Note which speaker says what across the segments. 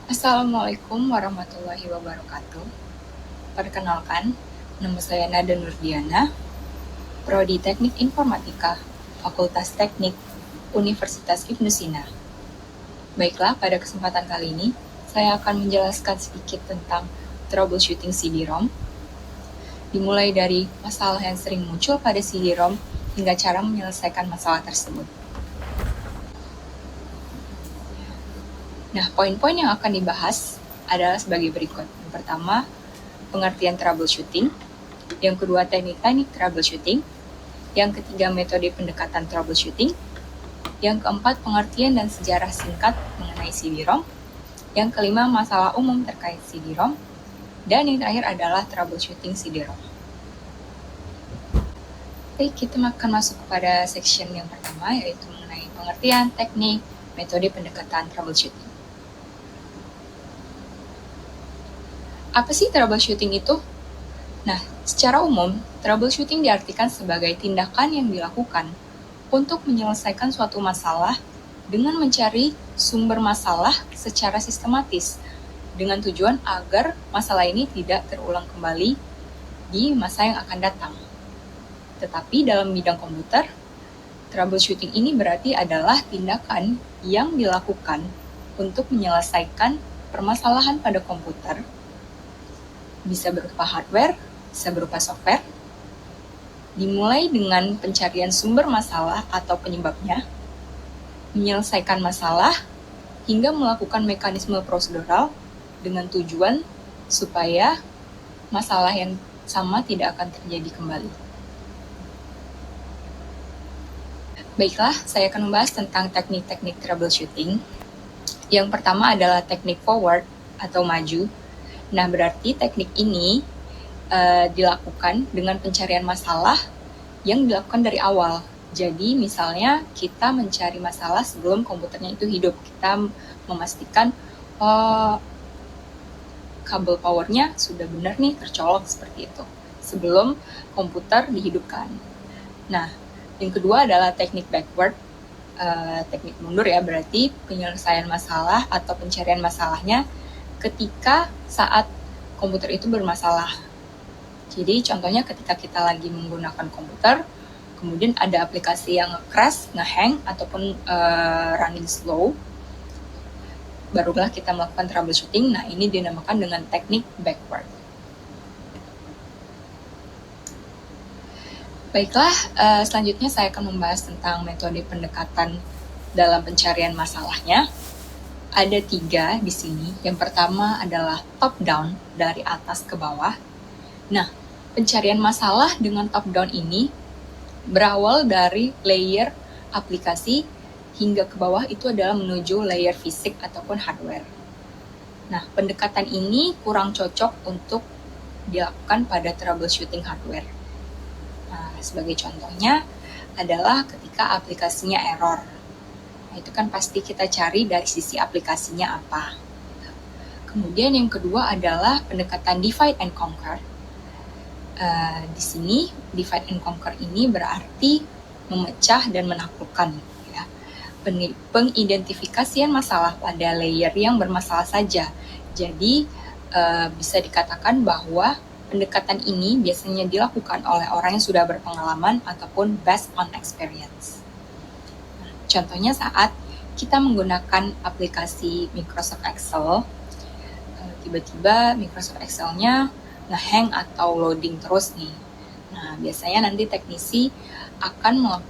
Speaker 1: Assalamualaikum warahmatullahi wabarakatuh. Perkenalkan, nama saya Nada Nurdiana, Prodi Teknik Informatika, Fakultas Teknik, Universitas Ibnu Sina. Baiklah, pada kesempatan kali ini, saya akan menjelaskan sedikit tentang troubleshooting CD-ROM, dimulai dari masalah yang sering muncul pada CD-ROM hingga cara menyelesaikan masalah tersebut. Nah, poin-poin yang akan dibahas adalah sebagai berikut. Yang pertama, pengertian troubleshooting. Yang kedua, teknik-teknik troubleshooting. Yang ketiga, metode pendekatan troubleshooting. Yang keempat, pengertian dan sejarah singkat mengenai CD-ROM. Yang kelima, masalah umum terkait CD-ROM. Dan yang terakhir adalah troubleshooting CD-ROM. Baik, kita akan masuk kepada section yang pertama, yaitu mengenai pengertian, teknik, metode pendekatan troubleshooting. Apa sih troubleshooting itu? Nah, secara umum, troubleshooting diartikan sebagai tindakan yang dilakukan untuk menyelesaikan suatu masalah dengan mencari sumber masalah secara sistematis, dengan tujuan agar masalah ini tidak terulang kembali di masa yang akan datang. Tetapi dalam bidang komputer, troubleshooting ini berarti adalah tindakan yang dilakukan untuk menyelesaikan permasalahan pada komputer, bisa berupa hardware, bisa berupa software, dimulai dengan pencarian sumber masalah atau penyebabnya, menyelesaikan masalah, hingga melakukan mekanisme prosedural dengan tujuan supaya masalah yang sama tidak akan terjadi kembali. Baiklah, saya akan membahas tentang teknik-teknik troubleshooting. Yang pertama adalah teknik forward atau maju. Nah, berarti teknik ini dilakukan dengan pencarian masalah yang dilakukan dari awal. Jadi, misalnya kita mencari masalah sebelum komputernya itu hidup. Kita memastikan kabel powernya sudah benar nih tercolok seperti itu sebelum komputer dihidupkan. Nah, yang kedua adalah teknik backward, teknik mundur ya, berarti penyelesaian masalah atau pencarian masalahnya ketika saat komputer itu bermasalah. Jadi contohnya ketika kita lagi menggunakan komputer, kemudian ada aplikasi yang crash, nge-hang, ataupun running slow, barulah kita melakukan troubleshooting. Nah, ini dinamakan dengan teknik backward. Baiklah, selanjutnya saya akan membahas tentang metode pendekatan dalam pencarian masalahnya. Ada 3 di sini. Yang pertama adalah top down, dari atas ke bawah. Nah, pencarian masalah dengan top down ini berawal dari layer aplikasi hingga ke bawah itu adalah menuju layer fisik ataupun hardware. Nah, pendekatan ini kurang cocok untuk dilakukan pada troubleshooting hardware. Nah, sebagai contohnya adalah ketika aplikasinya error. Itu kan pasti kita cari dari sisi aplikasinya apa. Kemudian yang kedua adalah pendekatan divide and conquer. Di sini divide and conquer ini berarti memecah dan menaklukkan. Ya. Pengidentifikasian masalah pada layer yang bermasalah saja. Jadi bisa dikatakan bahwa pendekatan ini biasanya dilakukan oleh orang yang sudah berpengalaman ataupun based on experience. Contohnya saat kita menggunakan aplikasi Microsoft Excel, tiba-tiba Microsoft Excel-nya nge-hang atau loading terus nih. Nah, biasanya nanti teknisi akan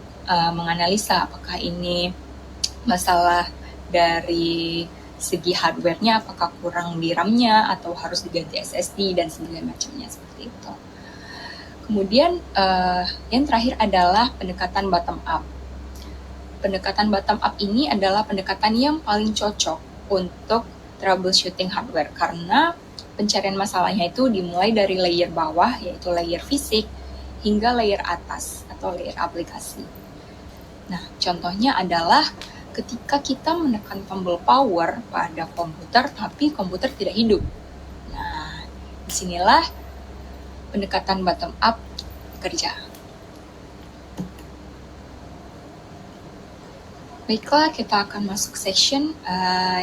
Speaker 1: menganalisa apakah ini masalah dari segi hardware-nya, apakah kurang di RAM-nya atau harus diganti SSD dan segala macamnya seperti itu. Kemudian yang terakhir adalah pendekatan bottom up. Pendekatan bottom up ini adalah pendekatan yang paling cocok untuk troubleshooting hardware karena pencarian masalahnya itu dimulai dari layer bawah, yaitu layer fisik, hingga layer atas atau layer aplikasi. Nah, contohnya adalah ketika kita menekan tombol power pada komputer, tapi komputer tidak hidup. Nah, disinilah pendekatan bottom up bekerja. Baiklah, kita akan masuk section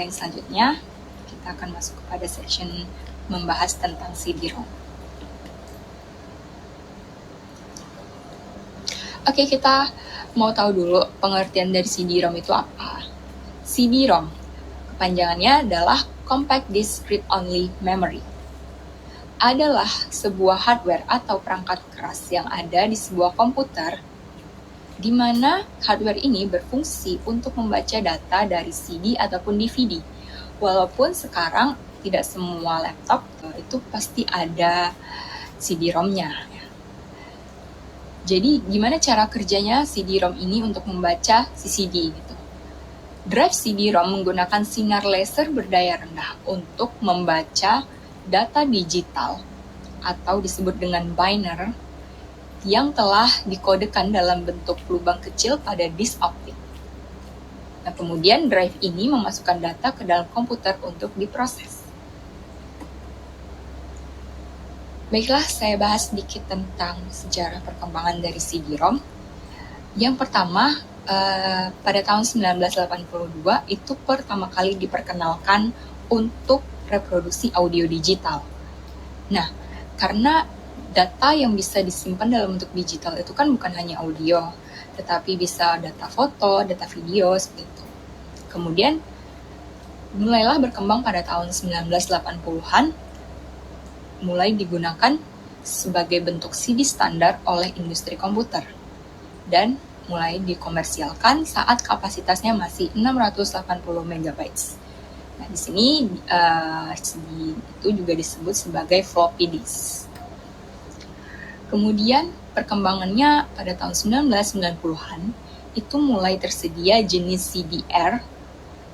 Speaker 1: yang selanjutnya. kita akan masuk kepada section membahas tentang CD-ROM. Oke, kita mau tahu dulu pengertian dari CD-ROM itu apa. CD-ROM, kepanjangannya adalah Compact Disc Read Only Memory. Adalah sebuah hardware atau perangkat keras yang ada di sebuah komputer, di mana hardware ini berfungsi untuk membaca data dari CD ataupun DVD. Walaupun sekarang tidak semua laptop itu pasti ada CD-ROM-nya. Jadi gimana cara kerjanya CD-ROM ini untuk membaca si CD gitu? Drive CD-ROM menggunakan sinar laser berdaya rendah untuk membaca data digital atau disebut dengan biner yang telah dikodekan dalam bentuk lubang kecil pada disk optik. Nah, kemudian drive ini memasukkan data ke dalam komputer untuk diproses. Baiklah, saya bahas sedikit tentang sejarah perkembangan dari CD-ROM. Yang pertama, pada tahun 1982 itu pertama kali diperkenalkan untuk reproduksi audio digital. Nah, karena data yang bisa disimpan dalam bentuk digital itu kan bukan hanya audio, tetapi bisa data foto, data video, seperti itu. Kemudian, mulailah berkembang pada tahun 1980-an, mulai digunakan sebagai bentuk CD standar oleh industri komputer, dan mulai dikomersialkan saat kapasitasnya masih 680 MB. Nah, di sini CD itu juga disebut sebagai floppy disk. Kemudian perkembangannya pada tahun 1990-an itu mulai tersedia jenis CDR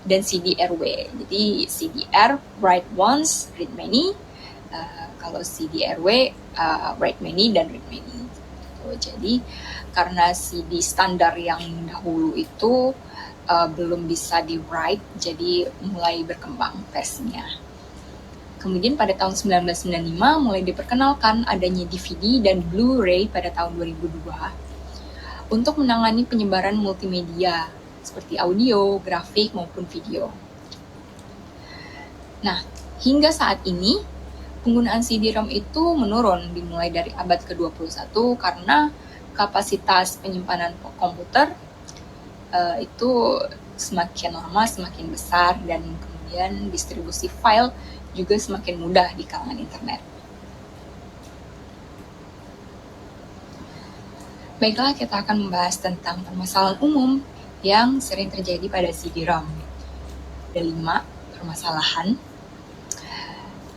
Speaker 1: dan CDRW. Jadi CDR write once, read many. Kalau CDRW write many dan read many. Jadi karena CD standar yang dahulu itu belum bisa di-write, jadi mulai berkembang versinya. Kemudian pada tahun 1995 mulai diperkenalkan adanya DVD dan Blu-ray pada tahun 2002 untuk menangani penyebaran multimedia seperti audio, grafik, maupun video. Nah, hingga saat ini penggunaan CD-ROM itu menurun dimulai dari abad ke-21 karena kapasitas penyimpanan komputer itu semakin lama semakin besar, dan kemudian distribusi file juga semakin mudah di kalangan internet. Baiklah, kita akan membahas tentang permasalahan umum yang sering terjadi pada CD-ROM. Ada 5 permasalahan.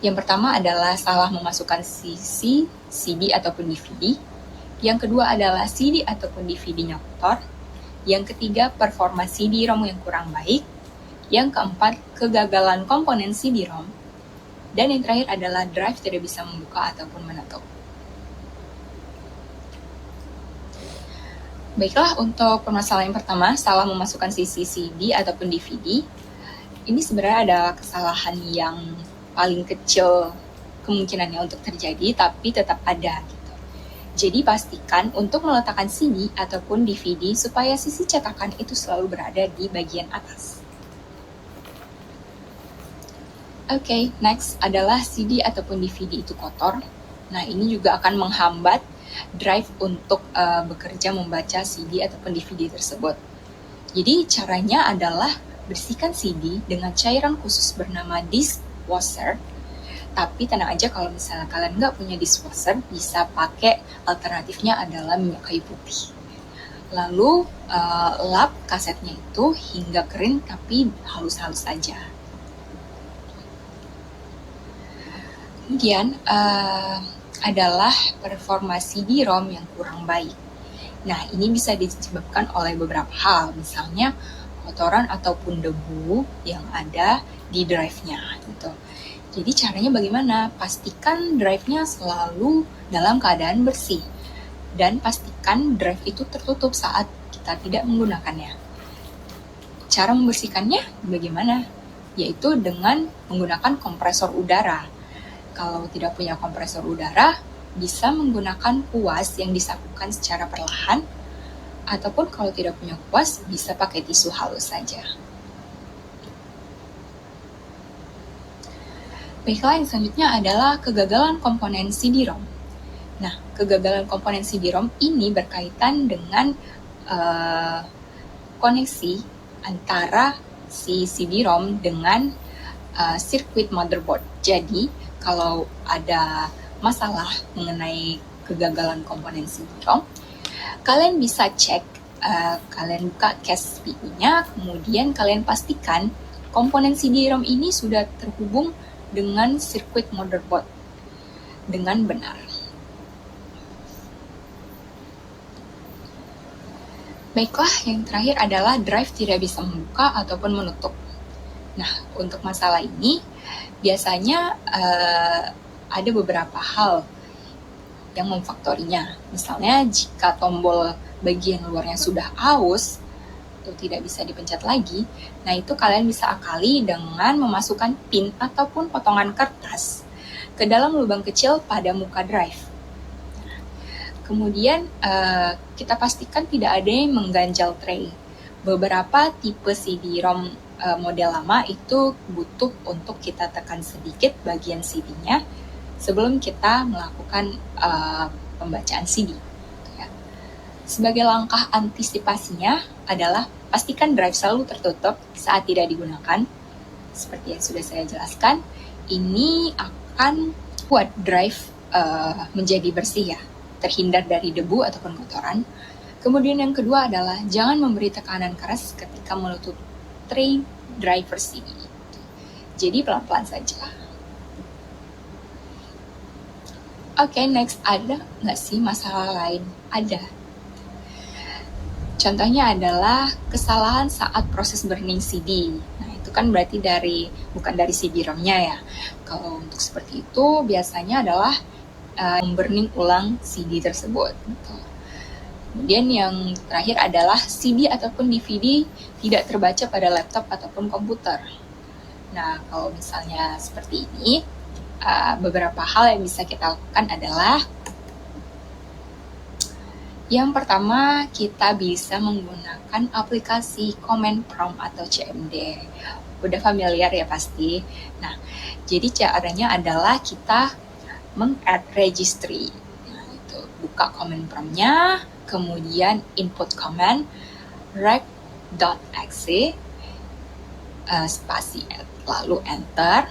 Speaker 1: Yang pertama adalah salah memasukkan sisi CD ataupun DVD. Yang kedua adalah CD ataupun DVD-nya kotor. Yang ketiga, performa CD-ROM yang kurang baik. Yang keempat, kegagalan komponen CD-ROM. Dan yang terakhir adalah drive tidak bisa membuka ataupun menutup. Baiklah, untuk permasalahan yang pertama, salah memasukkan sisi CD ataupun DVD. Ini sebenarnya adalah kesalahan yang paling kecil kemungkinannya untuk terjadi, tapi tetap ada. Jadi pastikan untuk meletakkan CD ataupun DVD supaya sisi cetakan itu selalu berada di bagian atas. Oke, next adalah CD ataupun DVD itu kotor. Nah, ini juga akan menghambat drive untuk bekerja membaca CD ataupun DVD tersebut. Jadi caranya adalah bersihkan CD dengan cairan khusus bernama dishwasher. Tapi tenang aja, kalau misalnya kalian nggak punya dishwasher, bisa pakai alternatifnya adalah minyak kayu putih. Lalu lap kasetnya itu hingga kering, tapi halus-halus saja. Kemudian adalah performa CD-ROM yang kurang baik. Nah, ini bisa disebabkan oleh beberapa hal, misalnya kotoran ataupun debu yang ada di drive-nya gitu. Jadi caranya bagaimana? Pastikan drive-nya selalu dalam keadaan bersih. Dan pastikan drive itu tertutup saat kita tidak menggunakannya. Cara membersihkannya bagaimana? Yaitu dengan menggunakan kompresor udara. Kalau tidak punya kompresor udara, bisa menggunakan kuas yang disapukan secara perlahan. Ataupun kalau tidak punya kuas, bisa pakai tisu halus saja. Baiklah, yang selanjutnya adalah kegagalan komponen CD-ROM. Nah, kegagalan komponen CD-ROM ini berkaitan dengan koneksi antara si CD-ROM dengan sirkuit motherboard. Jadi, kalau ada masalah mengenai kegagalan komponen CD-ROM, kalian bisa cek, kalian buka cache CPU-nya, kemudian kalian pastikan komponen CD-ROM ini sudah terhubung dengan sirkuit motherboard dengan benar. Baiklah, yang terakhir adalah drive tidak bisa membuka ataupun menutup. Nah, untuk masalah ini, biasanya ada beberapa hal yang memfaktorinya. Misalnya, jika tombol bagian luarnya sudah aus, atau tidak bisa dipencet lagi, nah itu kalian bisa akali dengan memasukkan pin ataupun potongan kertas ke dalam lubang kecil pada muka drive. Kemudian kita pastikan tidak ada yang mengganjal tray. Beberapa tipe CD-ROM model lama itu butuh untuk kita tekan sedikit bagian CD-nya sebelum kita melakukan pembacaan CD. Sebagai langkah antisipasinya adalah pastikan drive selalu tertutup saat tidak digunakan. Seperti yang sudah saya jelaskan, ini akan buat drive menjadi bersih ya, terhindar dari debu ataupun kotoran. Kemudian yang kedua adalah jangan memberi tekanan keras ketika menutup tray driver CD. Jadi pelan-pelan saja. Oke, next, ada nggak sih masalah lain? Ada. Contohnya adalah kesalahan saat proses burning CD. Nah, itu kan berarti bukan dari CD-ROM-nya ya. Kalau untuk seperti itu, biasanya adalah memburning ulang CD tersebut. Kemudian yang terakhir adalah CD ataupun DVD tidak terbaca pada laptop ataupun komputer. Nah, kalau misalnya seperti ini, beberapa hal yang bisa kita lakukan adalah yang pertama, kita bisa menggunakan aplikasi Command Prompt atau CMD. Udah familiar ya pasti. Nah, jadi caranya adalah kita meng-add registry. Nah, itu buka command prompt-nya, kemudian input command rec.exe spasi lalu enter,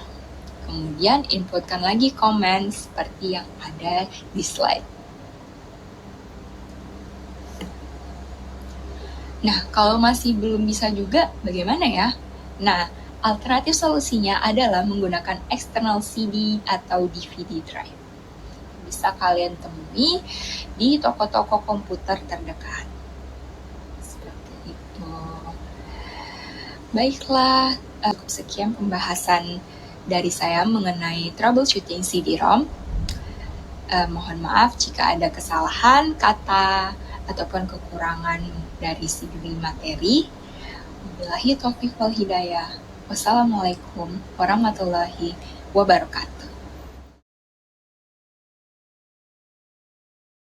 Speaker 1: kemudian inputkan lagi command seperti yang ada di slide. Nah, kalau masih belum bisa juga, bagaimana ya? Nah, alternatif solusinya adalah menggunakan external CD atau DVD drive. Bisa kalian temui di toko-toko komputer terdekat. Seperti itu. Baiklah, sekian pembahasan dari saya mengenai troubleshooting CD-ROM. Mohon maaf jika ada kesalahan kata ataupun kekurangan dari segi materi. Wabillahi taufiq wal hidayah. Wassalamualaikum warahmatullahi wabarakatuh.